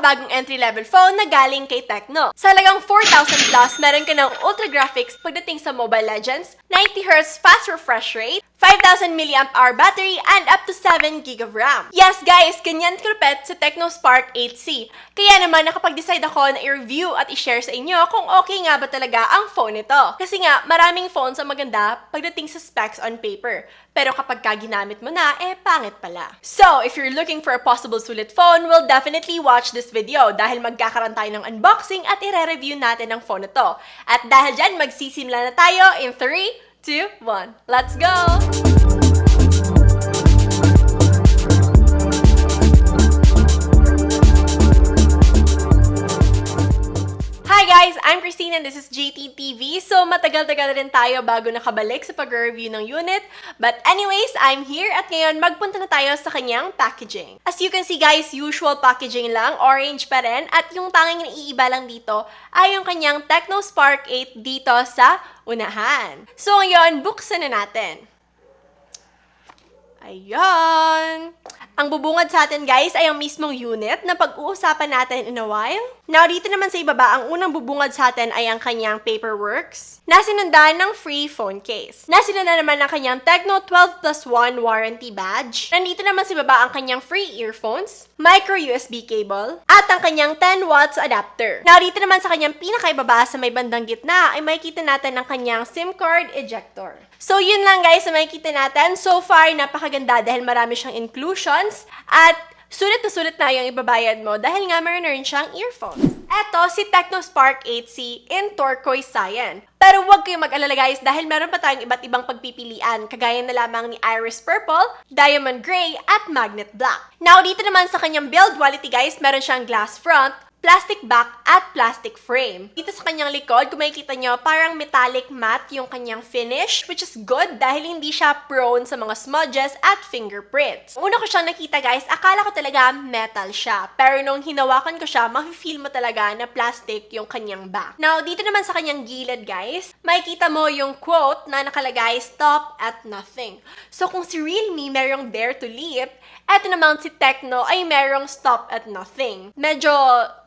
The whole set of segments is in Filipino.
makabagong entry-level phone na galing kay Tecno. Sa halagang 4,000 plus, meron ka ng ultra graphics pagdating sa Mobile Legends, 90Hz fast refresh rate, 5,000 mAh battery, and up to 7 GB of RAM. Yes guys, ganyan kalupet sa Tecno Spark 8C. Kaya naman nakapag-decide ako na i-review at i-share sa inyo kung okay nga ba talaga ang phone nito. Kasi nga, maraming phones ang maganda pagdating sa specs on paper. Pero kapag ginamit mo na, pangit pala. So, if you're looking for a possible sulit phone, we'll definitely watch this video dahil magkakaroon tayo ng unboxing at i-review natin ang phone nito. At dahil dyan, magsisimula na tayo in 3, 2, 1. Let's go! Hi guys! I'm Christine and this is JTTV. So, matagal-tagal rin tayo bago nakabalik sa pag-review ng unit. But anyways, I'm here at ngayon magpunta na tayo sa kanyang packaging. As you can see guys, usual packaging lang, orange pa rin. At yung tanging naiiba lang dito ay yung kanyang Tecno Spark 8 dito sa unahan. So ngayon, buksan na natin. Ayan! Ang bubungad sa atin guys ay ang mismong unit na pag-uusapan natin in a while. Now, dito naman sa ibaba, ang unang bubungad sa atin ay ang kanyang paperworks na sinundan ng free phone case. Nasinundan naman ang kanyang Tecno 12+1 warranty badge. Nandito naman sa ibaba ang kanyang free earphones, micro USB cable, at ang kanyang 10 watts adapter. Now, dito naman sa kanyang pinakaibaba sa may bandang gitna ay makikita natin ang kanyang SIM card ejector. So, yun lang guys na makikita natin. So far, napakaganda dahil marami siyang inclusions at sulit na yung ibabayad mo dahil nga meron na rin siyang earphones. Eto, si Tecno Spark 8C in turquoise cyan. Pero huwag kayong mag-alala guys dahil meron pa tayong iba't ibang pagpipilian kagaya na lamang ni Iris Purple, Diamond Gray, at Magnet Black. Now, dito naman sa kanyang build quality guys, meron siyang glass front, plastic back, at plastic frame. Dito sa kanyang likod, kung makikita nyo, parang metallic matte yung kanyang finish, which is good dahil hindi siya prone sa mga smudges at fingerprints. Una ko siyang nakita guys, akala ko talaga metal siya. Pero nung hinawakan ko siya, mafe-feel mo talaga na plastic yung kanyang back. Now, dito naman sa kanyang gilid guys, makikita mo yung quote na nakalagay, "Stop at nothing." So kung si Realme merong dare to leap, eto naman si Tecno ay merong stop at nothing. Medyo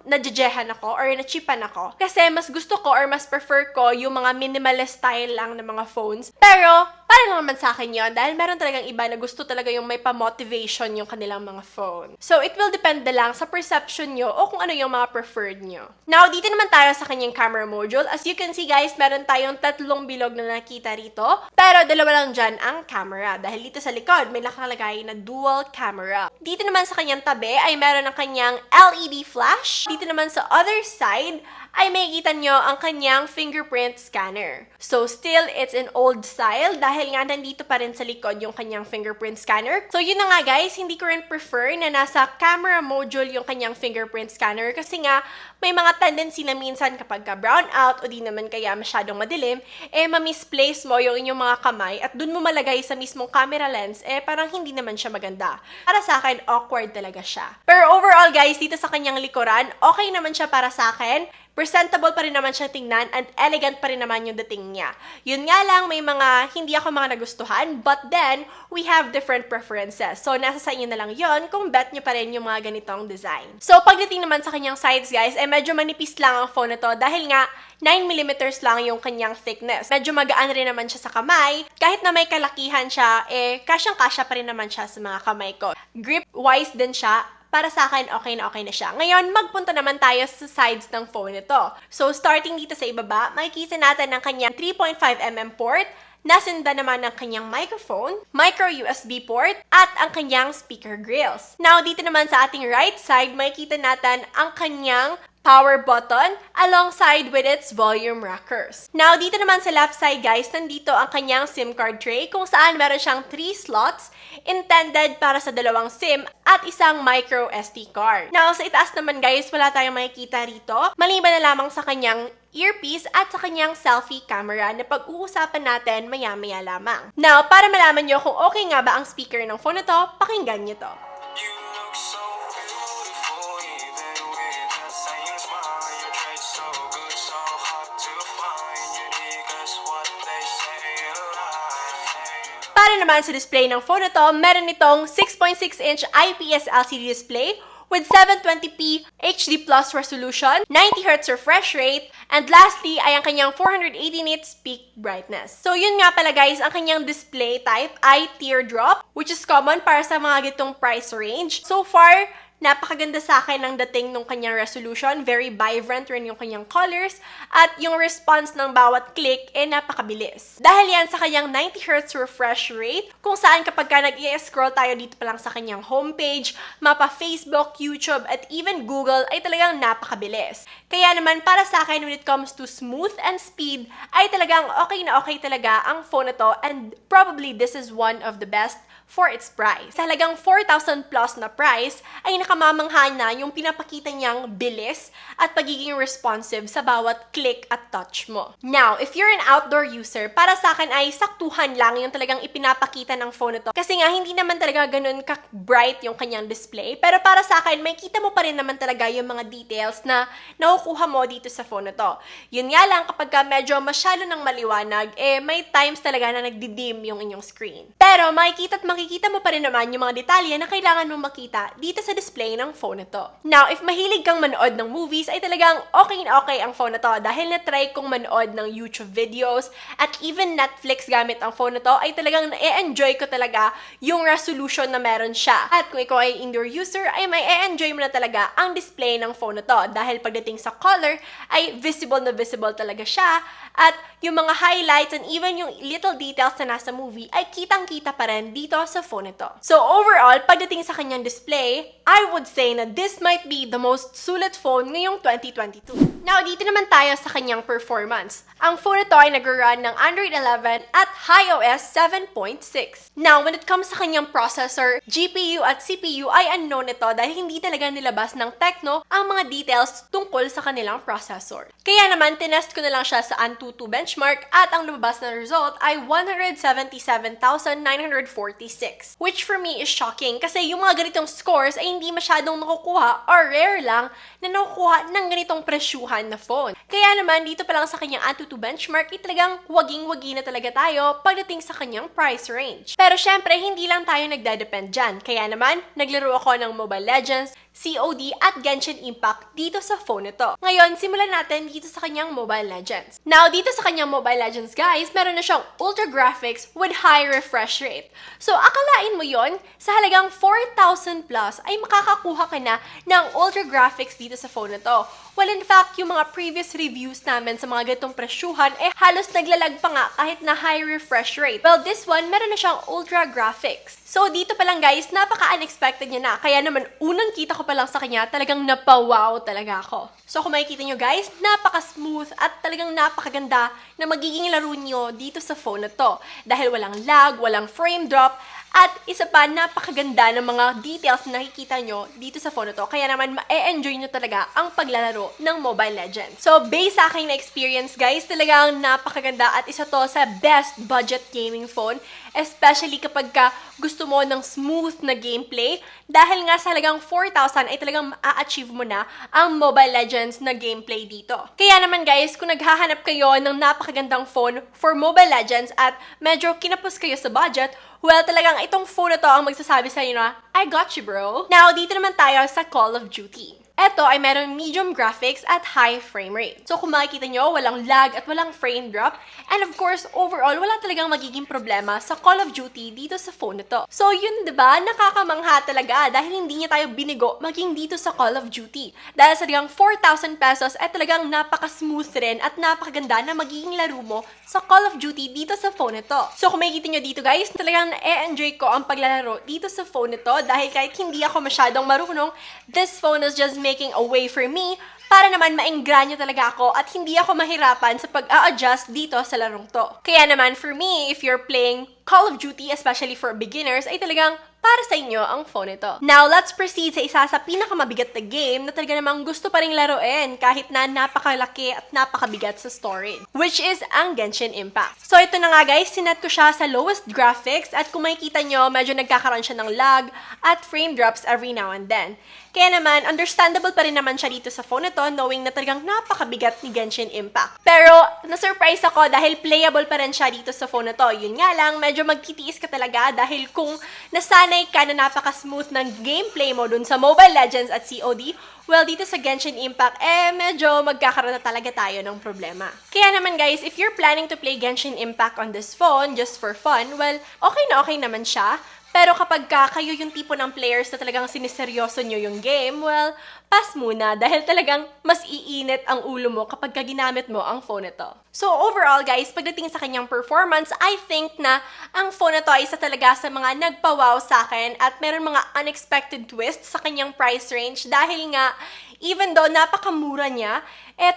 nadjejehan ako or nachipan ako. Kasi mas gusto ko or mas prefer ko yung mga minimalist style lang ng mga phones. Pero, parang naman sa akin yun dahil meron talagang iba na gusto talaga yung may pa-motivation yung kanilang mga phone. So, it will depend lang sa perception nyo o kung ano yung mga preferred nyo. Now, dito naman tayo sa kanyang camera module. As you can see guys, meron tayong 3 bilog na nakita rito. Pero, 2 lang dyan ang camera. Dahil dito sa likod, may nakalagay na dual camera. Dito naman sa kanyang tabi ay meron ng kanyang LED flash. Dito naman sa other side ay makikita nyo ang kanyang fingerprint scanner. So, still, it's an old style dahil nga nandito pa rin sa likod yung kanyang fingerprint scanner. So, yun na nga guys, hindi ko rin prefer na nasa camera module yung kanyang fingerprint scanner kasi nga may mga tendency na minsan kapag ka brown out o di naman kaya masyadong madilim, ma-misplace mo yung inyong mga kamay at dun mo malagay sa mismong camera lens, parang hindi naman siya maganda. Para sa akin, awkward talaga siya. Pero overall guys, dito sa kanyang likuran, okay naman siya para sa akin. Presentable pa rin naman siya tingnan and elegant pa rin naman yung dating niya. Yun nga lang, may mga hindi ako mga nagustuhan, but then, we have different preferences. So, nasa sa inyo na lang yon kung bet nyo pa rin yung mga ganitong design. So, pagdating naman sa kanyang sides, guys, medyo manipis lang ang phone na to dahil nga, 9mm lang yung kanyang thickness. Medyo magaan rin naman siya sa kamay. Kahit na may kalakihan siya, kasyang-kasya pa rin naman siya sa mga kamay ko. Grip-wise din siya. Para sa akin, okay na siya. Ngayon, magpunta naman tayo sa sides ng phone nito. So, starting dito sa ibaba, makikita natin ang kanyang 3.5mm port, nasinda naman ang kanyang microphone, micro USB port, at ang kanyang speaker grills. Now, dito naman sa ating right side, makikita natin ang kanyang power button alongside with its volume rockers. Now, dito naman sa left side guys, nandito ang kanyang SIM card tray kung saan meron siyang 3 slots intended para sa 2 SIM at isang micro SD card. Now, sa itaas naman guys, wala tayong makikita rito. Maliban na lamang sa kanyang earpiece at sa kanyang selfie camera na pag-uusapan natin maya-maya lamang. Now, para malaman nyo kung okay nga ba ang speaker ng phone na to, pakinggan nyo to. You look so beautiful, even with the same smile. Your traits so good, so hard to find. Unique as what they say in life. Para naman sa display ng phone na to, meron itong 6.6-inch IPS LCD display with 720p HD Plus resolution, 90Hz refresh rate, and lastly ay ang kanyang 480 nits peak brightness. So yun nga pala guys, ang kanyang display type ay teardrop, which is common para sa mga gitong price range. So far, napakaganda sa akin ang dating ng kanyang resolution. Very vibrant rin yung kanyang colors. At yung response ng bawat click, napakabilis. Dahil yan sa kanyang 90Hz refresh rate, kung saan kapag ka nag-i-scroll tayo dito pa lang sa kanyang homepage, mapa Facebook, YouTube, at even Google, ay talagang napakabilis. Kaya naman, para sa akin, when it comes to smooth and speed, ay talagang okay na okay talaga ang phone na to. And probably, this is one of the best for its price. Sa halagang 4,000 plus na price, ay nakamamangha na yung pinapakita niyang bilis at pagiging responsive sa bawat click at touch mo. Now, if you're an outdoor user, para sa akin ay saktuhan lang yung talagang ipinapakita ng phone na to. Kasi nga, hindi naman talaga ganun ka-bright yung kanyang display. Pero para sa akin, may kita mo pa rin naman talaga yung mga details na nakukuha mo dito sa phone na to. Yun nga lang, kapag ka medyo masyado ng maliwanag, may times talaga na nagdidim yung inyong screen. Pero makikita mo pa rin naman yung mga detalye na kailangan mong makita dito sa display ng phone na to. Now, if mahilig kang manood ng movies, ay talagang okay na okay ang phone na to dahil na-try kong manood ng YouTube videos at even Netflix gamit ang phone na to, ay talagang na-enjoy ko talaga yung resolution na meron siya. At kung ikaw ay indoor user, ay may enjoy mo na talaga ang display ng phone na to dahil pagdating sa color, ay visible na visible talaga siya at yung mga highlights and even yung little details na nasa movie ay kitang-kita pa rin dito sa phone nito. So overall, pagdating sa kanyang display, I would say na this might be the most sulit phone ngayong 2022. Now, dito naman tayo sa kanyang performance. Ang phone nito ay nag-run ng Android 11 at iOS 7.6. Now, when it comes sa kanyang processor, GPU at CPU ay unknown nito dahil hindi talaga nilabas ng Tecno ang mga details tungkol sa kanilang processor. Kaya naman, tinest ko na lang siya sa Antutu benchmark at ang lumabas na result ay 177,946. Which for me is shocking kasi yung mga ganitong scores ay hindi masyadong nakukuha or rare lang na nakukuha ng ganitong presyuhan na phone. Kaya naman, dito pa lang sa kanyang Antutu benchmark, talagang waging-wagi na talaga tayo pagdating sa kanyang price range. Pero syempre, hindi lang tayo nagdadepend dyan. Kaya naman, naglaro ako ng Mobile Legends, COD at Genshin Impact dito sa phone nito. Ngayon, simulan natin dito sa kanyang Mobile Legends. Now, dito sa kanyang Mobile Legends, guys, meron na siyang ultra graphics with high refresh rate. So, akalain mo yon sa halagang 4,000 plus ay makakakuha ka na ng ultra graphics dito sa phone nito. Well, in fact, yung mga previous reviews namin sa mga ganitong presyuhan, halos naglalag pa nga kahit na high refresh rate. Well, this one, meron na siyang ultra graphics. So, dito pa lang guys, napaka-unexpected niya na. Kaya naman, unang kita ko pa lang sa kanya, talagang napawaw talaga ako. So, kung makikita nyo guys, napaka-smooth at talagang napakaganda na magiging laro nyo dito sa phone na to. Dahil walang lag, walang frame drop, at isa pa, napakaganda ng mga details na nakikita nyo dito sa phone na to. Kaya naman, ma-enjoy nyo talaga ang paglalaro ng Mobile Legends. So, based sa aking na-experience, guys, talagang napakaganda at isa to sa best budget gaming phone. Especially kapag ka gusto mo ng smooth na gameplay. Dahil nga sa halagang 4,000 ay talagang ma-achieve mo na ang Mobile Legends na gameplay dito. Kaya naman guys, kung naghahanap kayo ng napakagandang phone for Mobile Legends at medyo kinapos kayo sa budget, well, talagang itong phone na to ang magsasabi sa inyo na, I got you, bro. Now, dito naman tayo sa Call of Duty. Ito ay meron medium graphics at high frame rate. So kung makikita nyo, walang lag at walang frame drop. And of course, overall, wala talagang magiging problema sa Call of Duty dito sa phone na to. So yun, diba? Nakakamangha talaga dahil hindi niya tayo binigo maging dito sa Call of Duty. Dahil sa talagang 4,000 pesos ay talagang napaka-smooth rin at napakaganda na magiging laro mo sa Call of Duty dito sa phone na to. So kung makikita nyo dito guys, talagang na-enjoy ko ang paglalaro dito sa phone na to dahil kahit hindi ako masyadong marunong, this phone is just making a way for me para naman maengganyo talaga ako at hindi ako mahirapan sa pag-a-adjust dito sa larong to. Kaya naman for me, if you're playing Call of Duty, especially for beginners, ay talagang para sa inyo ang phone ito. Now, let's proceed sa isa sa pinakamabigat na game na talaga namang gusto pa ring laruin kahit na napakalaki at napakabigat sa storage, which is ang Genshin Impact. So, ito na nga guys, sinet ko siya sa lowest graphics at kung makikita nyo, medyo nagkakaroon siya ng lag at frame drops every now and then. Kaya naman, understandable pa rin naman siya dito sa phone na to, knowing na talagang napakabigat ni Genshin Impact. Pero, na-surprise ako dahil playable pa rin siya dito sa phone na to. Yun nga lang, medyo magtitiis ka talaga dahil kung nasanay ka na napaka-smooth ng gameplay mo dun sa Mobile Legends at COD, well, dito sa Genshin Impact, medyo magkakaroon na talaga tayo ng problema. Kaya naman guys, if you're planning to play Genshin Impact on this phone just for fun, well, okay naman siya. Pero kapag kayo yung tipo ng players na talagang siniseryoso nyo yung game, well, pass muna dahil talagang mas iinit ang ulo mo kapag ginamit mo ang phone nito. So overall guys, pagdating sa kanyang performance, I think na ang phone na to ay isa talaga sa mga nagpa-wow sa akin at meron mga unexpected twists sa kanyang price range dahil nga even though napakamura niya,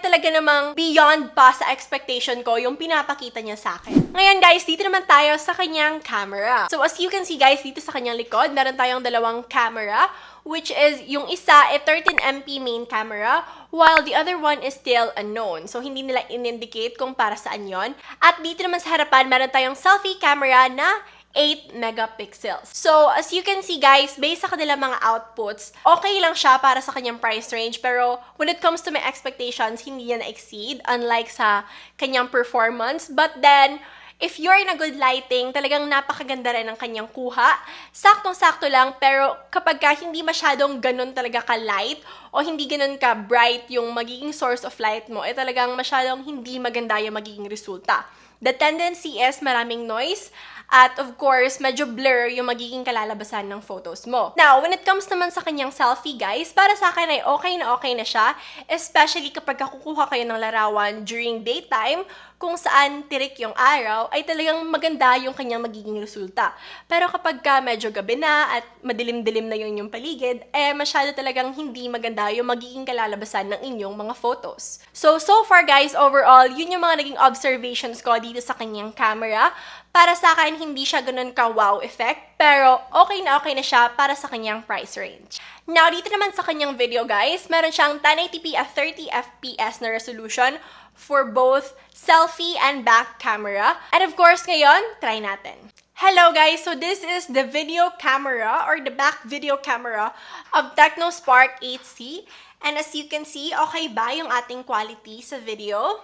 talaga namang beyond pa sa expectation ko yung pinapakita niya sa akin. Ngayon guys, dito naman tayo sa kanyang camera. So as you can see guys, dito sa kanyang likod, meron tayong dalawang camera, which is yung isa 13MP main camera, while the other one is still unknown. So hindi nila in-indicate kung para saan yon. At dito naman sa harapan, meron tayong selfie camera na 8 megapixels. So, as you can see guys, based sa kanilang mga outputs, okay lang siya para sa kanyang price range, pero when it comes to my expectations, hindi yan na-exceed, unlike sa kanyang performance. But then, if you're in a good lighting, talagang napakaganda rin ang kanyang kuha. Saktong-sakto lang, pero kapag hindi masyadong ganun talaga ka-light, o hindi ganun ka-bright yung magiging source of light mo, talagang masyadong hindi maganda yung magiging resulta. The tendency is maraming noise, at of course, medyo blur yung magiging kalalabasan ng photos mo. Now, when it comes naman sa kanyang selfie, guys, para sa akin ay okay na siya, especially kapag kukuha kayo ng larawan during daytime, kung saan tirik yung araw, ay talagang maganda yung kanyang magiging resulta. Pero kapag medyo gabi na at madilim-dilim na yung paligid, masyado talagang hindi maganda yung magiging kalalabasan ng inyong mga photos. So far guys, overall, yun yung mga naging observations ko dito sa kanyang camera. Para sa akin, hindi siya ganun ka-wow effect, pero okay na siya para sa kanyang price range. Now, dito naman sa kanyang video guys, meron siyang 1080p at 30fps na resolution for both selfie and back camera. And of course, ngayon, try natin. Hello guys, so this is the video camera or the back video camera of TechnoSpark 8C. And as you can see, okay ba yung ating quality sa video?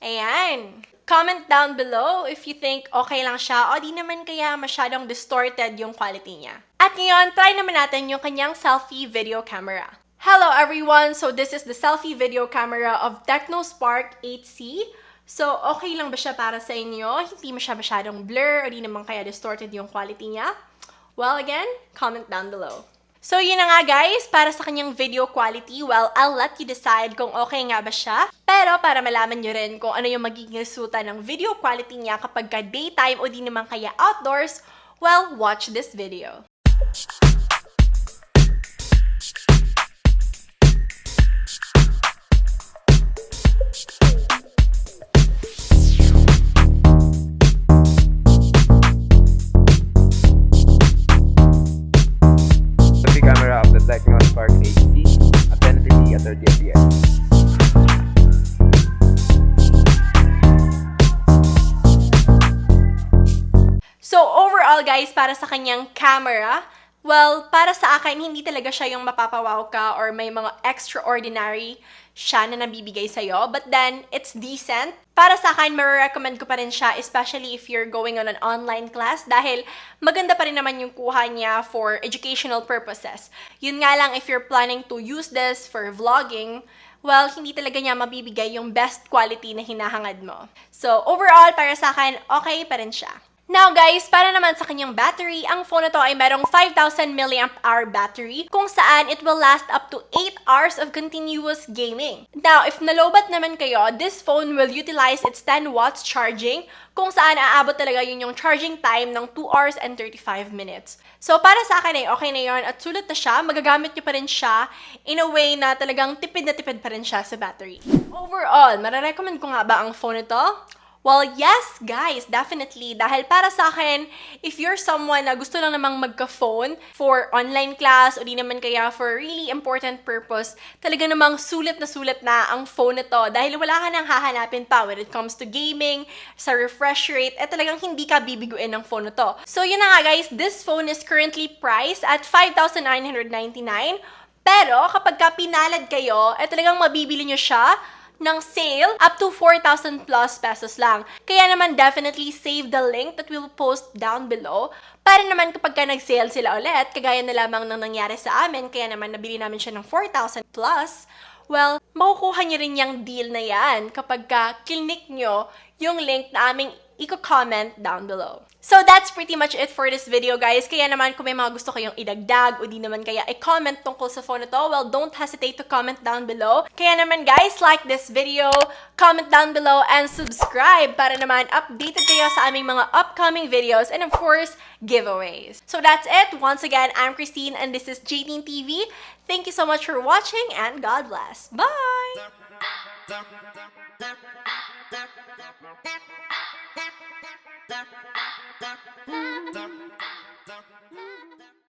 Ayan. Comment down below if you think okay lang siya o di naman kaya masyadong distorted yung quality niya. At ngayon, try naman natin yung kanyang selfie video camera. Hello everyone! So this is the selfie video camera of TechnoSpark 8C. So okay lang ba siya para sa inyo? Hindi mo siya masyadong blur o di naman kaya distorted yung quality niya? Well again, comment down below. So yun na nga guys, para sa kanyang video quality, well, I'll let you decide kung okay nga ba siya. Pero para malaman nyo rin kung ano yung magiging resulta ng video quality niya kapag daytime o di naman kaya outdoors, well, watch this video. Camera of the TechnoSpark 8C at 1080 at 30 fps. So overall guys, para sa kanyang camera, well, para sa akin, hindi talaga siya yung mapapawaw ka or may mga extraordinary siya na nabibigay sa'yo. But then, it's decent. Para sa akin, ma-recommend ko pa rin siya, especially if you're going on an online class dahil maganda pa rin naman yung kuha niya for educational purposes. Yun nga lang, if you're planning to use this for vlogging, well, hindi talaga niya mabibigay yung best quality na hinahangad mo. So, overall, para sa akin, okay pa rin siya. Now guys, para naman sa kanyang battery, ang phone na to ay merong 5,000 mAh battery kung saan it will last up to 8 hours of continuous gaming. Now, if nalobat naman kayo, this phone will utilize its 10 watts charging kung saan aabot talaga yun yung charging time ng 2 hours and 35 minutes. So, para sa akin ay okay na yun at sulit na siya, magagamit nyo pa rin siya in a way na talagang tipid na tipid pa rin siya sa battery. Overall, mararecommend ko nga ba ang phone nito? Well, yes, guys, definitely. Dahil para sa akin, if you're someone na gusto lang namang magka-phone for online class o di naman kaya for really important purpose, talaga namang sulit na ang phone na to. Dahil wala ka nang hahanapin pa when it comes to gaming, sa refresh rate, talagang hindi ka bibiguin ng phone na to. So, yun na nga, guys. This phone is currently priced at $5,999. Pero kapag ka pinalad kayo, talagang mabibili nyo siya ng sale up to 4,000 plus pesos lang. Kaya naman definitely save the link that we will post down below para naman kapag ka nag-sale sila ulit, kagaya na lamang ng nangyari sa amin, kaya naman nabili namin siya ng 4,000 plus, well, makukuha nyo rin yung deal na yan kapag ka click nyo yung link na aming i-comment down below. So that's pretty much it for this video, guys. Kaya naman kung may mga gusto kayong idagdag o di naman kaya i-comment tungkol sa phone na to, well, don't hesitate to comment down below. Kaya naman, guys, like this video, comment down below, and subscribe para naman updated kayo sa aming mga upcoming videos and, of course, giveaways. So that's it. Once again, I'm Christine and this is JTeen TV. Thank you so much for watching and God bless. Bye! Thank you.